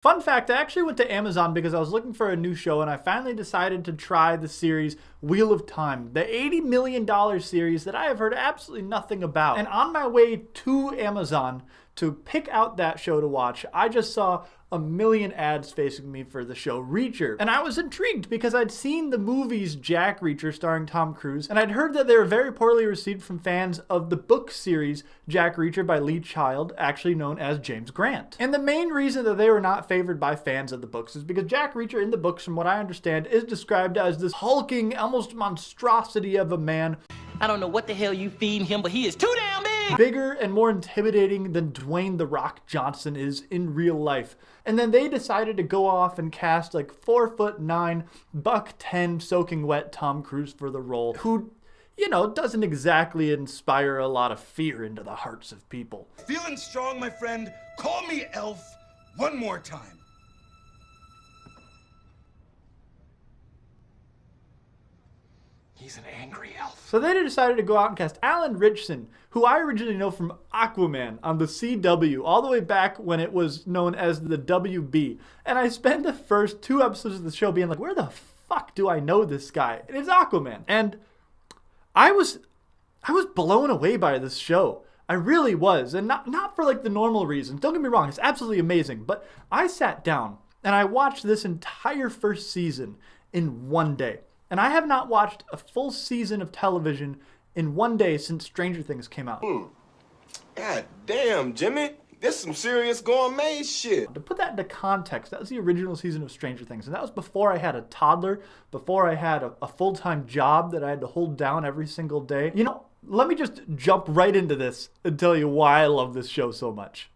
Fun fact, I actually went to Amazon because I was looking for a new show and I finally decided to try the series Wheel of Time, the $80 million series that I have heard absolutely nothing about. And on my way to Amazon to pick out that show to watch, I just saw a million ads facing me for the show Reacher. And I was intrigued because I'd seen the movies Jack Reacher starring Tom Cruise, and I'd heard that they were very poorly received from fans of the book series Jack Reacher by Lee Child, actually known as James Grant. And the main reason that they were not favored by fans of the books is because Jack Reacher in the books, from what I understand, is described as this hulking, almost monstrosity of a man. I don't know what the hell you feed him, but he is too damn big! Bigger and more intimidating than Dwayne "The Rock" Johnson is in real life. And then they decided to go off and cast like 4'9", $110 soaking wet Tom Cruise for the role, who, you know, doesn't exactly inspire a lot of fear into the hearts of people. Feeling strong, my friend? Call me Elf one more time. He's an angry elf. So they decided to go out and cast Alan Ritchson, who I originally know from Aquaman on the CW, all the way back when it was known as the WB. And I spent the first 2 episodes of the show being like, where the fuck do I know this guy? And it's Aquaman. And I was blown away by this show. I really was. And not for like the normal reasons. Don't get me wrong, it's absolutely amazing. But I sat down and I watched this entire first season in one day. And I have not watched a full season of television in one day since Stranger Things came out. God damn, Jimmy. This some serious gourmet shit. To put that into context, that was the original season of Stranger Things. And that was before I had a toddler, before I had a full-time job that I had to hold down every single day. You know, let me just jump right into this and tell you why I love this show so much.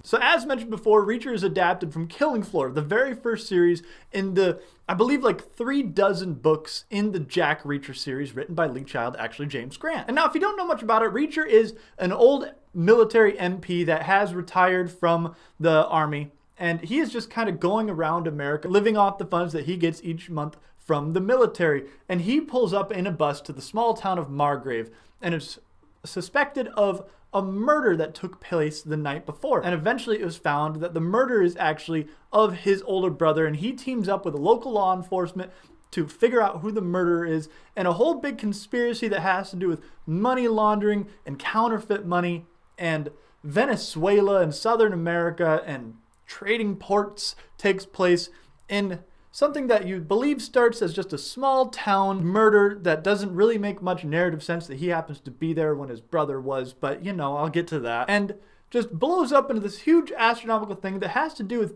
So as mentioned before, Reacher is adapted from Killing Floor, the very first series in the, I believe, like 36 books in the Jack Reacher series written by Lee Child, actually James Grant. And now if you don't know much about it, Reacher is an old military MP that has retired from the army. And he is just kind of going around America, living off the funds that he gets each month from the military. And he pulls up in a bus to the small town of Margrave and is suspected of a murder that took place the night before. And eventually it was found that the murder is actually of his older brother, and he teams up with local law enforcement to figure out who the murderer is, and a whole big conspiracy that has to do with money laundering and counterfeit money and Venezuela and Southern America and trading ports takes place in something that you believe starts as just a small town murder that doesn't really make much narrative sense that he happens to be there when his brother was, but you know, I'll get to that. And just blows up into this huge astronomical thing that has to do with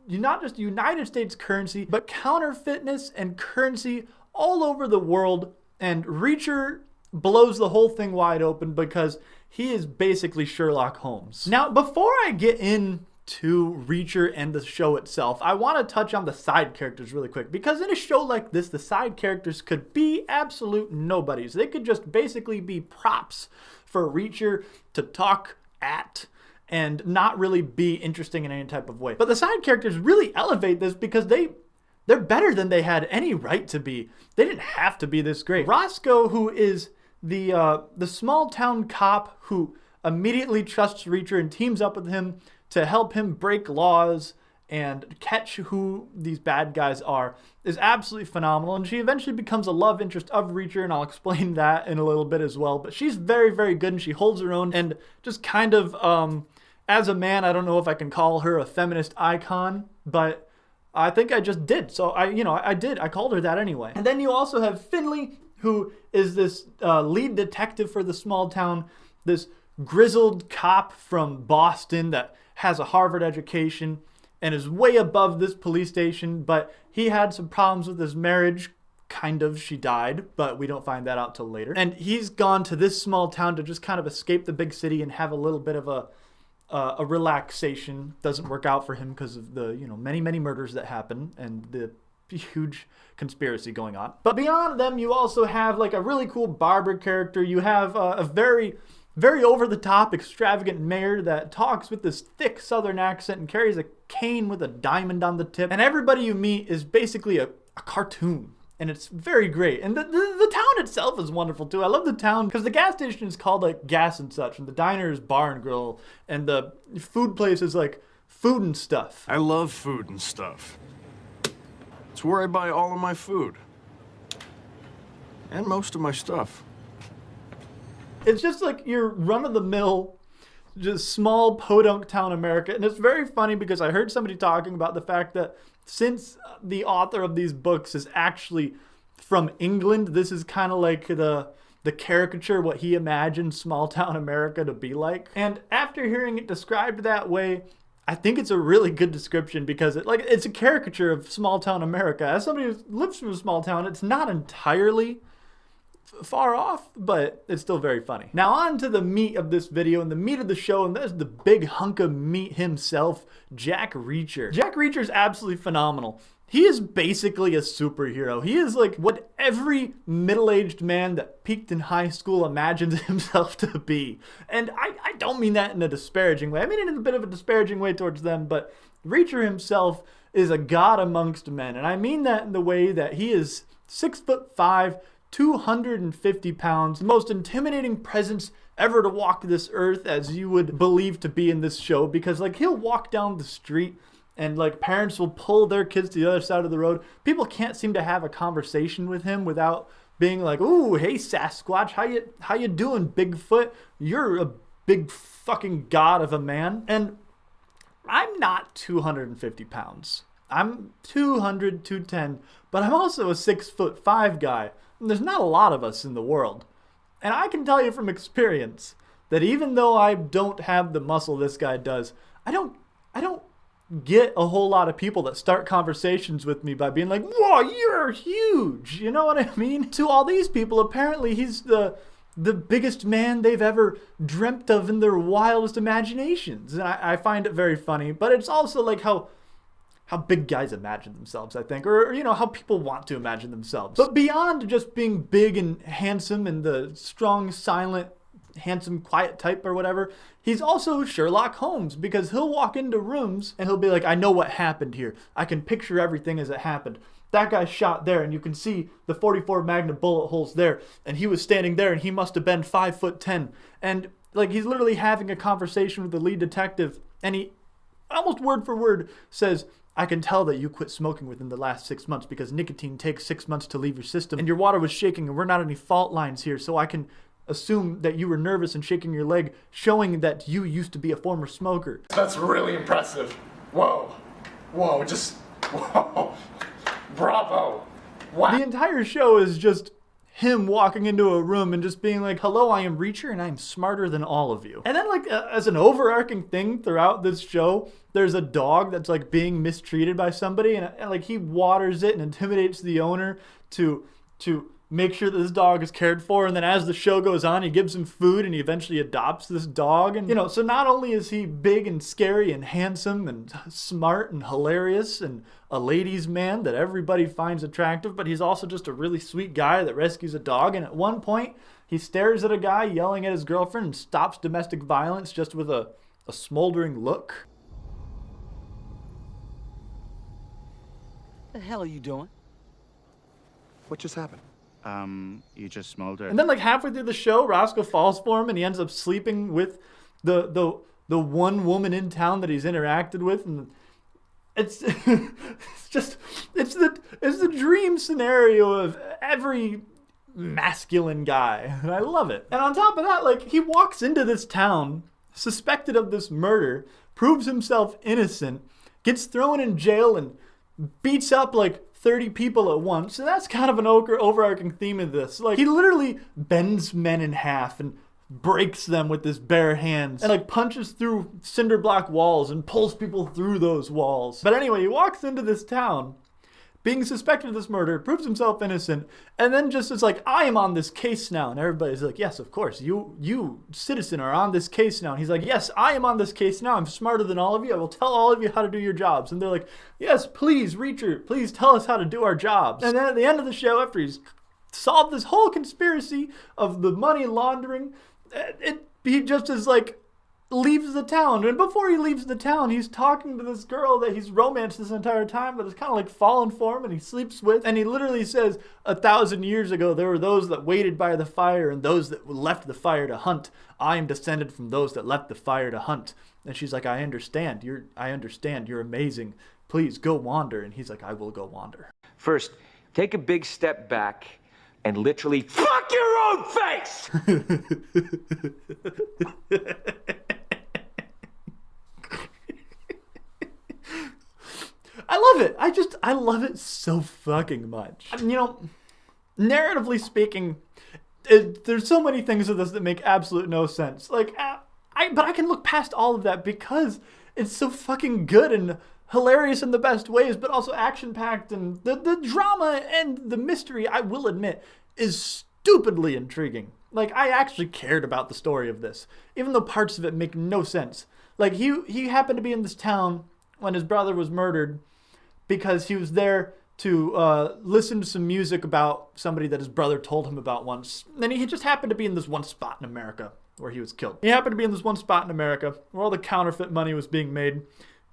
not just United States currency, but counterfeitness and currency all over the world. And Reacher blows the whole thing wide open because he is basically Sherlock Holmes. Now, before I get into Reacher and the show itself, I want to touch on the side characters really quick, because in a show like this, the side characters could be absolute nobodies. They could just basically be props for Reacher to talk at and not really be interesting in any type of way. But the side characters really elevate this because they're better than they had any right to be. They didn't have to be this great. Roscoe, who is the small town cop who immediately trusts Reacher and teams up with him to help him break laws and catch who these bad guys are, is absolutely phenomenal. And she eventually becomes a love interest of Reacher, and I'll explain that in a little bit as well. But she's very, very good, and she holds her own. And just kind of, as a man, I don't know if I can call her a feminist icon, but I think I just did. So I did. I called her that anyway. And then you also have Finley, who is this lead detective for the small town, this grizzled cop from Boston that has a Harvard education and is way above this police station, but he had some problems with his marriage. Kind of, she died, but we don't find that out till later. And he's gone to this small town to just kind of escape the big city and have a little bit of a relaxation. Doesn't work out for him because of the many murders that happen and the huge conspiracy going on. But beyond them, you also have like a really cool barber character. You have a very over-the-top, extravagant mayor that talks with this thick southern accent and carries a cane with a diamond on the tip. And everybody you meet is basically a cartoon. And it's very great. And the town itself is wonderful too. I love the town because the gas station is called like Gas and Such, and the diner is Bar and Grill, and the food place is like Food and Stuff. I love food and stuff. It's where I buy all of my food. And most of my stuff. It's just like your run-of-the-mill, just small podunk town America. And it's very funny because I heard somebody talking about the fact that since the author of these books is actually from England, this is kind of like the caricature, what he imagined small town America to be like. And after hearing it described that way, I think it's a really good description because it's a caricature of small town America. As somebody who lives from a small town, it's not entirely far off, but it's still very funny. Now on to the meat of this video and the meat of the show, and there's the big hunk of meat himself, Jack Reacher. Jack Reacher is absolutely phenomenal. He is basically a superhero. He is like what every middle-aged man that peaked in high school imagines himself to be. And I don't mean that in a disparaging way. I mean it in a bit of a disparaging way towards them, but Reacher himself is a god amongst men. And I mean that in the way that he is 6'5", 250 pounds, the most intimidating presence ever to walk this earth, as you would believe to be in this show, because like he'll walk down the street and like parents will pull their kids to the other side of the road. People can't seem to have a conversation with him without being like, "Ooh, hey Sasquatch, how you doing, Bigfoot? You're a big fucking god of a man." And I'm not 250 pounds. I'm 200, 210, but I'm also a 6'5" guy. And there's not a lot of us in the world. And I can tell you from experience that even though I don't have the muscle this guy does, I don't get a whole lot of people that start conversations with me by being like, "Whoa, you're huge." You know what I mean? To all these people, apparently he's the biggest man they've ever dreamt of in their wildest imaginations. And I find it very funny, but it's also like how big guys imagine themselves, I think, or how people want to imagine themselves. But beyond just being big and handsome and the strong, silent, handsome, quiet type or whatever, he's also Sherlock Holmes, because he'll walk into rooms and he'll be like, "I know what happened here. I can picture everything as it happened. That guy shot there and you can see the 44 Magnum bullet holes there, and he was standing there and he must have been 5'10". And like he's literally having a conversation with the lead detective, and he almost word for word says, "I can tell that you quit smoking within the last 6 months because nicotine takes 6 months to leave your system, and your water was shaking, and we're not any fault lines here, so I can assume that you were nervous and shaking your leg, showing that you used to be a former smoker." That's really impressive. Whoa. Whoa, just... Whoa. Bravo. Wow. The entire show is just him walking into a room and just being like, "Hello, I am Reacher and I'm smarter than all of you." And then like as an overarching thing throughout this show, there's a dog that's like being mistreated by somebody, and like he waters it and intimidates the owner to make sure that this dog is cared for. And then as the show goes on, he gives him food and he eventually adopts this dog. And so not only is he big and scary and handsome and smart and hilarious and a ladies' man that everybody finds attractive, but he's also just a really sweet guy that rescues a dog. And at one point he stares at a guy yelling at his girlfriend and stops domestic violence just with a smoldering look. The hell are you doing? What just happened? You just smoldered. And then like halfway through the show, Roscoe falls for him and he ends up sleeping with the one woman in town that he's interacted with, and it's it's the dream scenario of every masculine guy, and I love it. And on top of that, like he walks into this town suspected of this murder, proves himself innocent, gets thrown in jail and beats up like 30 people at once. And that's kind of an overarching theme of this. Like he literally bends men in half and breaks them with his bare hands and like punches through cinder block walls and pulls people through those walls. But anyway, he walks into this town being suspected of this murder, proves himself innocent, and then just is like, "I am on this case now." And everybody's like, "Yes, of course, you citizen are on this case now." And he's like, "Yes, I am on this case now. I'm smarter than all of you. I will tell all of you how to do your jobs." And they're like, "Yes, please, Reacher, please tell us how to do our jobs." And then at the end of the show, after he's solved this whole conspiracy of the money laundering, he just is like leaves the town. And before he leaves the town, he's talking to this girl that he's romanced this entire time, but is kind of like fallen for him and he sleeps with. And he literally says, 1,000 years ago, there were those that waited by the fire and those that left the fire to hunt. I am descended from those that left the fire to hunt. And she's like, I understand. You're amazing. Please go wander. And he's like, I will go wander. First, take a big step back and literally fuck your own face! I love it. I love it so fucking much. You know, narratively speaking, there's so many things of this that make absolute no sense. Like, but I can look past all of that because it's so fucking good and hilarious in the best ways, but also action-packed, and the drama and the mystery, I will admit, is stupidly intriguing. Like, I actually cared about the story of this, even though parts of it make no sense. Like, he happened to be in this town when his brother was murdered because he was there to listen to some music about somebody that his brother told him about once. And he just happened to be in this one spot in America where he was killed. He happened to be in this one spot in America where all the counterfeit money was being made,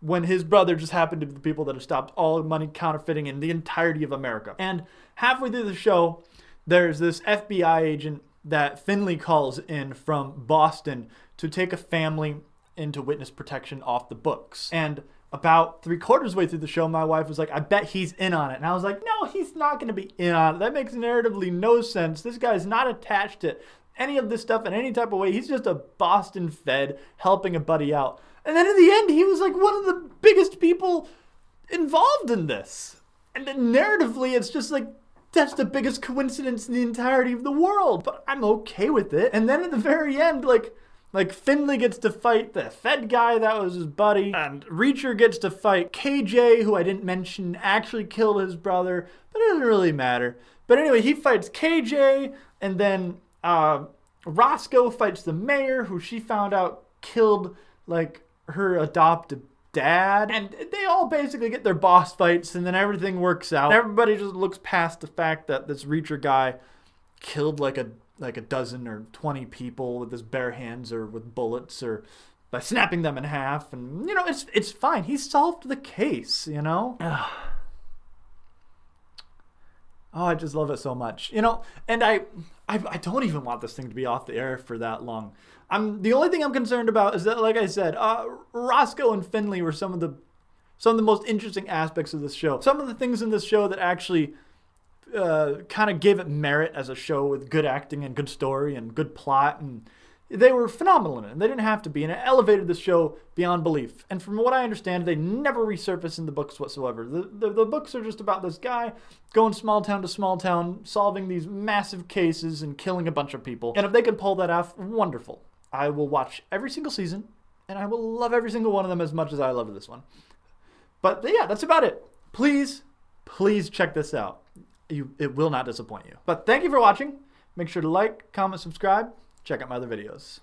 when his brother just happened to be the people that have stopped all money counterfeiting in the entirety of America. And halfway through the show, there's this FBI agent that Finley calls in from Boston to take a family into witness protection off the books. And about 3/4 way through the show, my wife was like, I bet he's in on it. And I was like, no, he's not going to be in on it. That makes narratively no sense. This guy's not attached to any of this stuff in any type of way. He's just a Boston Fed helping a buddy out. And then in the end, he was like one of the biggest people involved in this. And then narratively, it's just like, that's the biggest coincidence in the entirety of the world. But I'm okay with it. And then at the very end, like Finley gets to fight the Fed guy that was his buddy. And Reacher gets to fight KJ, who I didn't mention actually killed his brother. But it doesn't really matter. But anyway, he fights KJ. And then Roscoe fights the mayor, who she found out killed, like, her adopted dad. And they all basically get their boss fights, and then everything works out. Everybody just looks past the fact that this Reacher guy killed like a dozen or 20 people with his bare hands or with bullets or by snapping them in half. And, you know, it's fine. He solved the case, you know? Oh, I just love it so much. You know, and I don't even want this thing to be off the air for that long. The only thing I'm concerned about is that, like I said, Roscoe and Finley were some of the most interesting aspects of this show. Some of the things in this show that actually kind of gave it merit as a show with good acting and good story and good plot, and they were phenomenal in it, and they didn't have to be, and it elevated the show beyond belief. And from what I understand, they never resurface in the books whatsoever. The books are just about this guy going small town to small town, solving these massive cases and killing a bunch of people. And if they could pull that off, wonderful. I will watch every single season, and I will love every single one of them as much as I love this one. But yeah, that's about it. Please check this out. It will not disappoint you. But thank you for watching. Make sure to like, comment, subscribe. Check out my other videos.